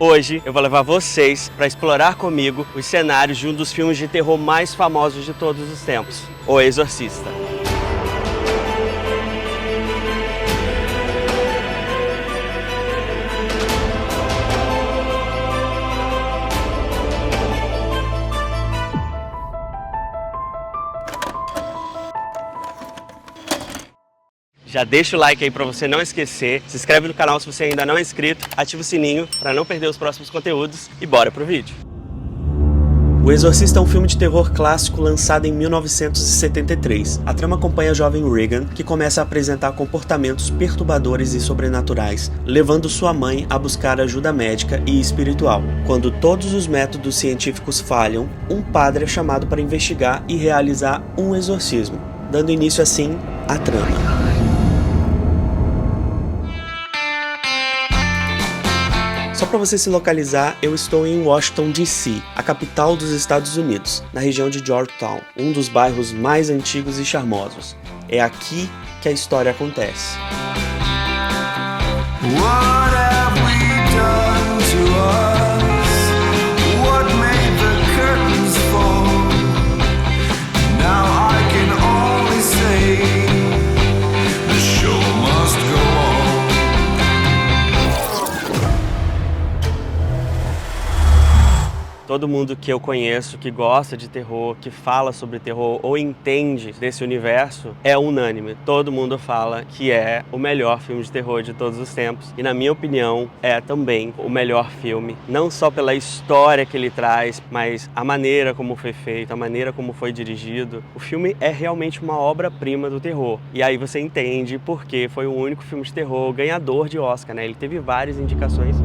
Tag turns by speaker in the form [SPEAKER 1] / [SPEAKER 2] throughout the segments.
[SPEAKER 1] Hoje eu vou levar vocês para explorar comigo os cenários de um dos filmes de terror mais famosos de todos os tempos, O Exorcista. Já deixa o like aí para você não esquecer, se inscreve no canal se você ainda não é inscrito, ativa o sininho para não perder os próximos conteúdos e bora pro vídeo. O Exorcista é um filme de terror clássico lançado em 1973. A trama acompanha a jovem Regan, que começa a apresentar comportamentos perturbadores e sobrenaturais, levando sua mãe a buscar ajuda médica e espiritual. Quando todos os métodos científicos falham, um padre é chamado para investigar e realizar um exorcismo, dando início assim à trama. Só para você se localizar, eu estou em Washington, D.C., a capital dos Estados Unidos, na região de Georgetown, um dos bairros mais antigos e charmosos. É aqui que a história acontece. What have we done to us? What made the curtains fall? Now I can only say the show must go on. Todo mundo que eu conheço, que gosta de terror, que fala sobre terror ou entende desse universo, é unânime. Todo mundo fala que é o melhor filme de terror de todos os tempos. E na minha opinião, é também o melhor filme. Não só pela história que ele traz, mas a maneira como foi feito, a maneira como foi dirigido. O filme é realmente uma obra-prima do terror. E aí você entende por que foi o único filme de terror ganhador de Oscar, né? Ele teve várias indicações.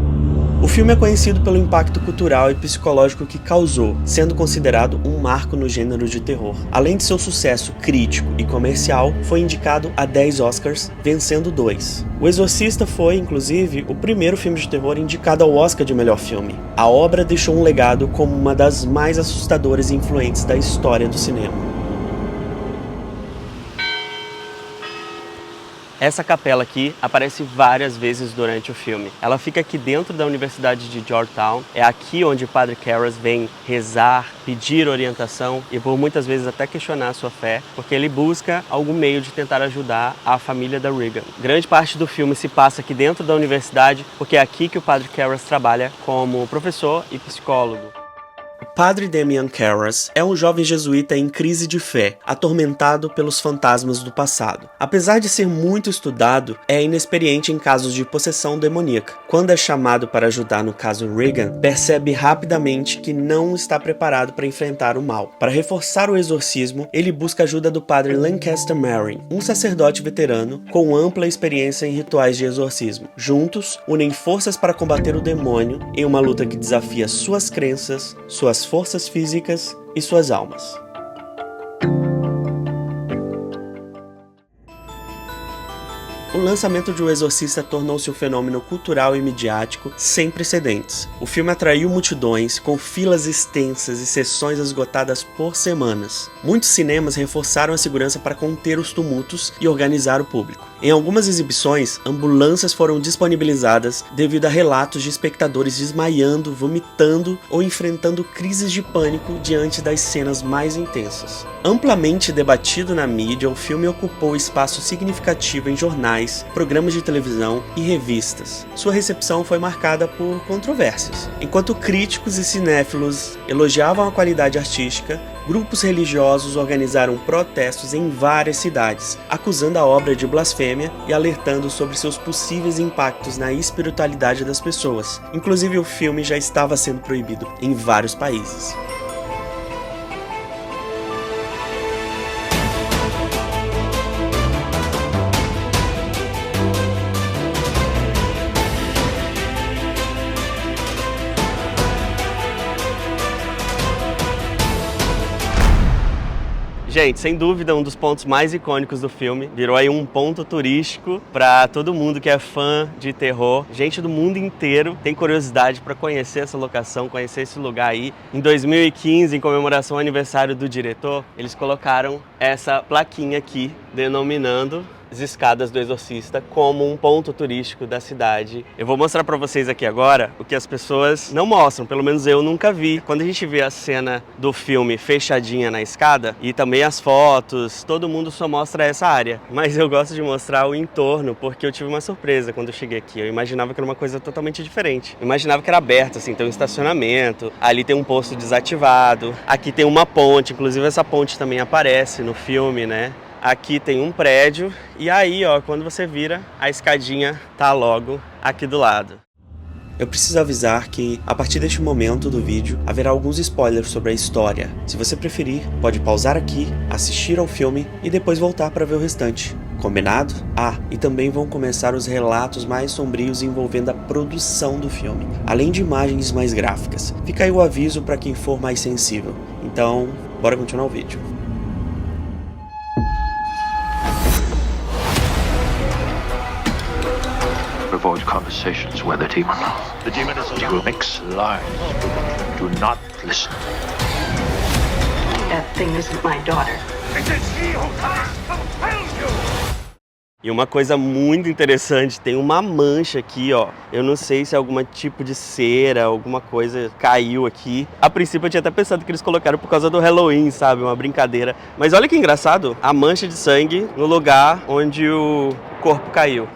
[SPEAKER 1] O filme é conhecido pelo impacto cultural e psicológico que causou, sendo considerado um marco no gênero de terror. Além de seu sucesso crítico e comercial, foi indicado a 10 Oscars, vencendo 2. O Exorcista foi, inclusive, o primeiro filme de terror indicado ao Oscar de melhor filme. A obra deixou um legado como uma das mais assustadoras e influentes da história do cinema. Essa capela aqui aparece várias vezes durante o filme. Ela fica aqui dentro da Universidade de Georgetown. É aqui onde o Padre Karras vem rezar, pedir orientação e por muitas vezes até questionar a sua fé, porque ele busca algum meio de tentar ajudar a família da Regan. Grande parte do filme se passa aqui dentro da universidade, porque é aqui que o Padre Karras trabalha como professor e psicólogo. O Padre Damian Karras é um jovem jesuíta em crise de fé, atormentado pelos fantasmas do passado. Apesar de ser muito estudado, é inexperiente em casos de possessão demoníaca. Quando é chamado para ajudar no caso Regan, percebe rapidamente que não está preparado para enfrentar o mal. Para reforçar o exorcismo, ele busca a ajuda do Padre Lancaster Marin, um sacerdote veterano com ampla experiência em rituais de exorcismo. Juntos, unem forças para combater o demônio em uma luta que desafia suas crenças, suas forças físicas e suas almas. O lançamento de O Exorcista tornou-se um fenômeno cultural e midiático sem precedentes. O filme atraiu multidões, com filas extensas e sessões esgotadas por semanas. Muitos cinemas reforçaram a segurança para conter os tumultos e organizar o público. Em algumas exibições, ambulâncias foram disponibilizadas devido a relatos de espectadores desmaiando, vomitando ou enfrentando crises de pânico diante das cenas mais intensas. Amplamente debatido na mídia, o filme ocupou espaço significativo em jornais, programas de televisão e revistas. Sua recepção foi marcada por controvérsias. Enquanto críticos e cinéfilos elogiavam a qualidade artística, grupos religiosos organizaram protestos em várias cidades, acusando a obra de blasfêmia e alertando sobre seus possíveis impactos na espiritualidade das pessoas. Inclusive, o filme já estava sendo proibido em vários países. Gente, sem dúvida, um dos pontos mais icônicos do filme. Virou aí um ponto turístico para todo mundo que é fã de terror. Gente do mundo inteiro tem curiosidade para conhecer essa locação, conhecer esse lugar aí. Em 2015, em comemoração ao aniversário do diretor, eles colocaram essa plaquinha aqui, denominando as escadas do Exorcista como um ponto turístico da cidade. Eu vou mostrar pra vocês aqui agora o que as pessoas não mostram, pelo menos eu nunca vi. Quando a gente vê a cena do filme fechadinha na escada e também as fotos, todo mundo só mostra essa área. Mas eu gosto de mostrar o entorno porque eu tive uma surpresa quando eu cheguei aqui. Eu imaginava que era uma coisa totalmente diferente. Eu imaginava que era aberto, assim, tem um estacionamento, ali tem um posto desativado, aqui tem uma ponte, inclusive essa ponte também aparece no filme, né? Aqui tem um prédio e aí, ó, quando você vira, a escadinha tá logo aqui do lado. Eu preciso avisar que, a partir deste momento do vídeo, haverá alguns spoilers sobre a história. Se você preferir, pode pausar aqui, assistir ao filme e depois voltar para ver o restante. Combinado? Ah, e também vão começar os relatos mais sombrios envolvendo a produção do filme, além de imagens mais gráficas. Fica aí o aviso para quem for mais sensível. Então, bora continuar o vídeo.
[SPEAKER 2] Avoid conversations where the demon. The demon is alive. You mix lies. Do not listen.
[SPEAKER 3] That thing isn't my daughter.
[SPEAKER 2] It is he who compels you.
[SPEAKER 1] E uma coisa muito interessante, tem uma mancha aqui, ó. Eu não sei se é algum tipo de cera, alguma coisa caiu aqui. A princípio eu tinha até pensado que eles colocaram por causa do Halloween, sabe? Uma brincadeira. Mas olha que engraçado, a mancha de sangue no lugar onde o corpo caiu.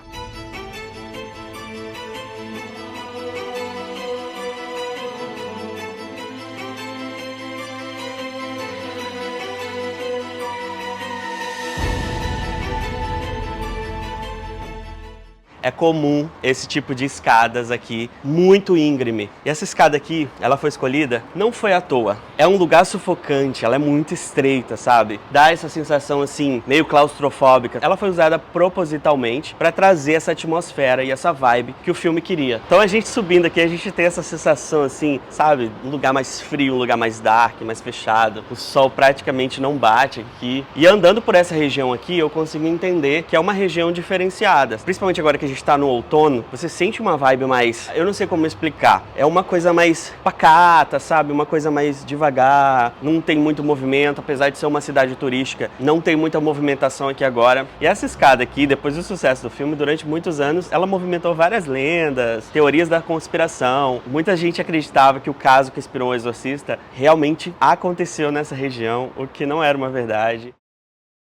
[SPEAKER 1] É comum esse tipo de escadas aqui, muito íngreme. E essa escada aqui, ela foi escolhida, não foi à toa. É um lugar sufocante, ela é muito estreita, sabe? Dá essa sensação assim, meio claustrofóbica. Ela foi usada propositalmente para trazer essa atmosfera e essa vibe que o filme queria. Então a gente subindo aqui, a gente tem essa sensação assim, sabe? Um lugar mais frio, um lugar mais dark, mais fechado. O sol praticamente não bate aqui. E andando por essa região aqui, eu consigo entender que é uma região diferenciada. Principalmente agora que a gente está no outono, você sente uma vibe mais, eu não sei como explicar, é uma coisa mais pacata, sabe? Uma coisa mais devagar, não tem muito movimento, apesar de ser uma cidade turística, não tem muita movimentação aqui agora. E essa escada aqui, depois do sucesso do filme, durante muitos anos, ela movimentou várias lendas, teorias da conspiração. Muita gente acreditava que o caso que inspirou o Exorcista realmente aconteceu nessa região, o que não era uma verdade.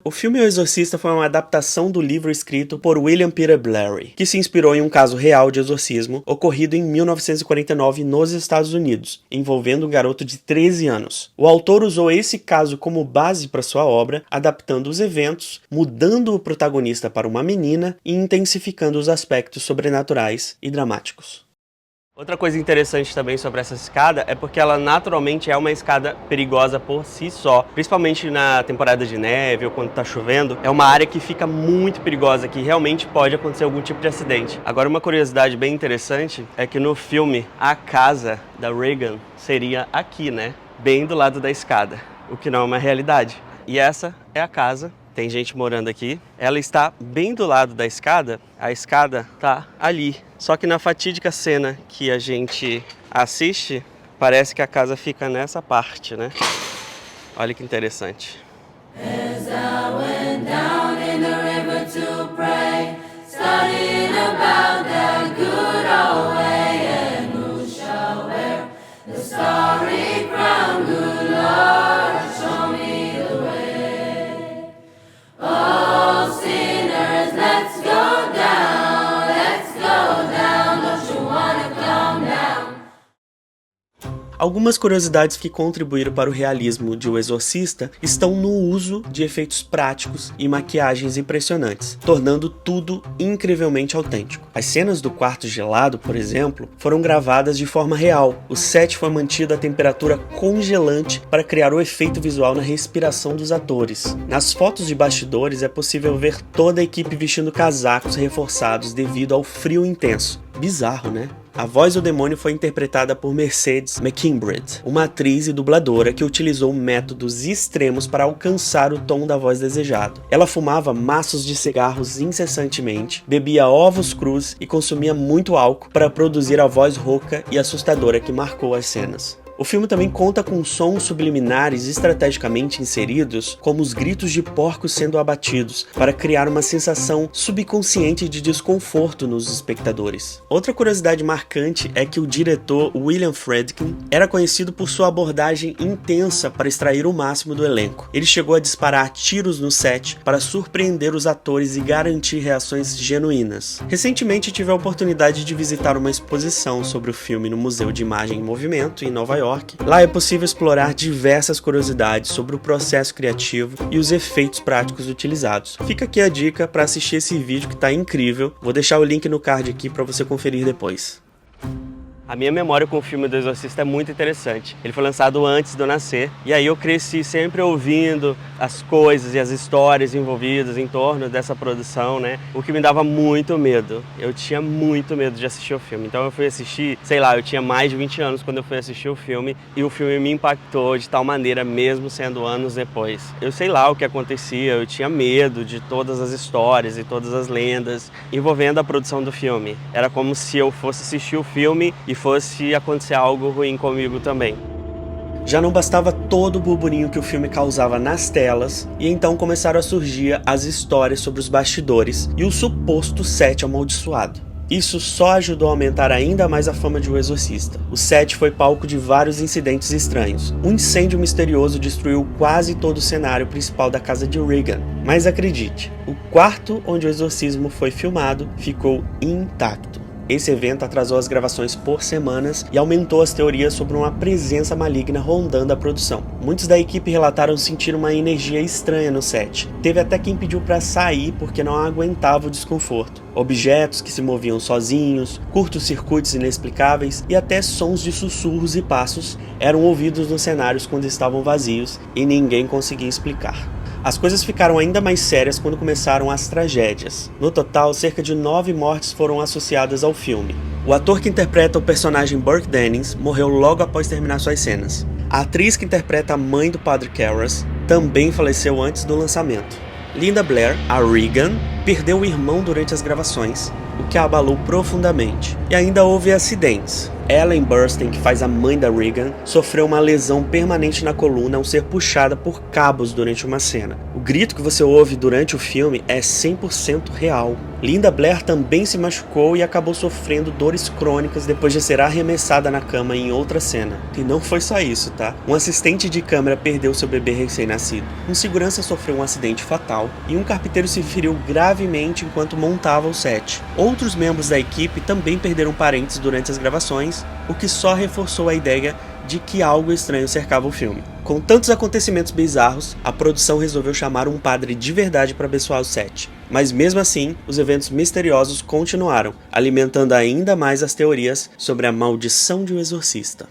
[SPEAKER 1] O filme O Exorcista foi uma adaptação do livro escrito por William Peter Blatty, que se inspirou em um caso real de exorcismo ocorrido em 1949 nos Estados Unidos, envolvendo um garoto de 13 anos. O autor usou esse caso como base para sua obra, adaptando os eventos, mudando o protagonista para uma menina e intensificando os aspectos sobrenaturais e dramáticos. Outra coisa interessante também sobre essa escada é porque ela naturalmente é uma escada perigosa por si só, principalmente na temporada de neve ou quando tá chovendo. É uma área que fica muito perigosa, que realmente pode acontecer algum tipo de acidente. Agora, uma curiosidade bem interessante é que no filme a casa da Regan seria aqui, né? Bem do lado da escada, o que não é uma realidade. E essa é a casa. Tem gente morando aqui. Ela está bem do lado da escada. A escada tá ali. Só que na fatídica cena que a gente assiste, parece que a casa fica nessa parte, né? Olha que interessante. As I went down in the river to pray, studying about that good old way, and who shall wear the starry crown, good Lord, show me the way. Oh, sinners, let's go down, don't you wanna come down? Algumas curiosidades que contribuíram para o realismo de O Exorcista estão no uso de efeitos práticos e maquiagens impressionantes, tornando tudo incrivelmente autêntico. As cenas do quarto gelado, por exemplo, foram gravadas de forma real. O set foi mantido a temperatura congelante para criar o efeito visual na respiração dos atores. Nas fotos de bastidores é possível ver toda a equipe vestindo casacos reforçados devido ao frio intenso. Bizarro, né? A voz do demônio foi interpretada por Mercedes McKimbred, uma atriz e dubladora que utilizou métodos extremos para alcançar o tom da voz desejado. Ela fumava maços de cigarros incessantemente, bebia ovos crus e consumia muito álcool para produzir a voz rouca e assustadora que marcou as cenas. O filme também conta com sons subliminares estrategicamente inseridos, como os gritos de porcos sendo abatidos, para criar uma sensação subconsciente de desconforto nos espectadores. Outra curiosidade marcante é que o diretor William Friedkin era conhecido por sua abordagem intensa para extrair o máximo do elenco. Ele chegou a disparar tiros no set para surpreender os atores e garantir reações genuínas. Recentemente tive a oportunidade de visitar uma exposição sobre o filme no Museu de Imagem em Movimento, em Nova York. Lá é possível explorar diversas curiosidades sobre o processo criativo e os efeitos práticos utilizados. Fica aqui a dica para assistir esse vídeo que está incrível. Vou deixar o link no card aqui para você conferir depois. A minha memória com o filme do Exorcista é muito interessante. Ele foi lançado antes de eu nascer, e aí eu cresci sempre ouvindo as coisas e as histórias envolvidas em torno dessa produção, né? O que me dava muito medo. Eu tinha muito medo de assistir o filme. Então eu fui assistir, sei lá, eu tinha mais de 20 anos quando eu fui assistir o filme, e o filme me impactou de tal maneira, mesmo sendo anos depois. Eu sei lá o que acontecia, eu tinha medo de todas as histórias e todas as lendas envolvendo a produção do filme. Era como se eu fosse assistir o filme e fosse acontecer algo ruim comigo também. Já não bastava todo o burburinho que o filme causava nas telas, e então começaram a surgir as histórias sobre os bastidores e o suposto set amaldiçoado. Isso só ajudou a aumentar ainda mais a fama de O Exorcista. O set foi palco de vários incidentes estranhos. Um incêndio misterioso destruiu quase todo o cenário principal da casa de Regan. Mas acredite, o quarto onde o exorcismo foi filmado ficou intacto. Esse evento atrasou as gravações por semanas e aumentou as teorias sobre uma presença maligna rondando a produção. Muitos da equipe relataram sentir uma energia estranha no set. Teve até quem pediu para sair porque não aguentava o desconforto. Objetos que se moviam sozinhos, curtos-circuitos inexplicáveis e até sons de sussurros e passos eram ouvidos nos cenários quando estavam vazios e ninguém conseguia explicar. As coisas ficaram ainda mais sérias quando começaram as tragédias. No total, cerca de 9 mortes foram associadas ao filme. O ator que interpreta o personagem Burke Dennings morreu logo após terminar suas cenas. A atriz que interpreta a mãe do Padre Karras também faleceu antes do lançamento. Linda Blair, a Regan, perdeu o irmão durante as gravações, o que a abalou profundamente. E ainda houve acidentes. Ellen Burstyn, que faz a mãe da Regan, sofreu uma lesão permanente na coluna ao ser puxada por cabos durante uma cena. O grito que você ouve durante o filme é 100% real. Linda Blair também se machucou e acabou sofrendo dores crônicas depois de ser arremessada na cama em outra cena. E não foi só isso, tá? Um assistente de câmera perdeu seu bebê recém-nascido. Um segurança sofreu um acidente fatal e um carpinteiro se feriu gravemente enquanto montava o set. Outros membros da equipe também perderam parentes durante as gravações, o que só reforçou a ideia de que algo estranho cercava o filme. Com tantos acontecimentos bizarros, a produção resolveu chamar um padre de verdade para abençoar o set. Mas mesmo assim, os eventos misteriosos continuaram, alimentando ainda mais as teorias sobre a maldição de O Exorcista.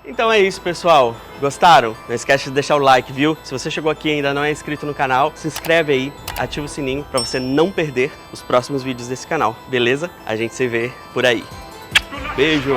[SPEAKER 1] Então é isso, pessoal. Gostaram? Não esquece de deixar o like, viu? Se você chegou aqui e ainda não é inscrito no canal, se inscreve aí, ativa o sininho para você não perder os próximos vídeos desse canal, beleza? A gente se vê por aí. Beijo!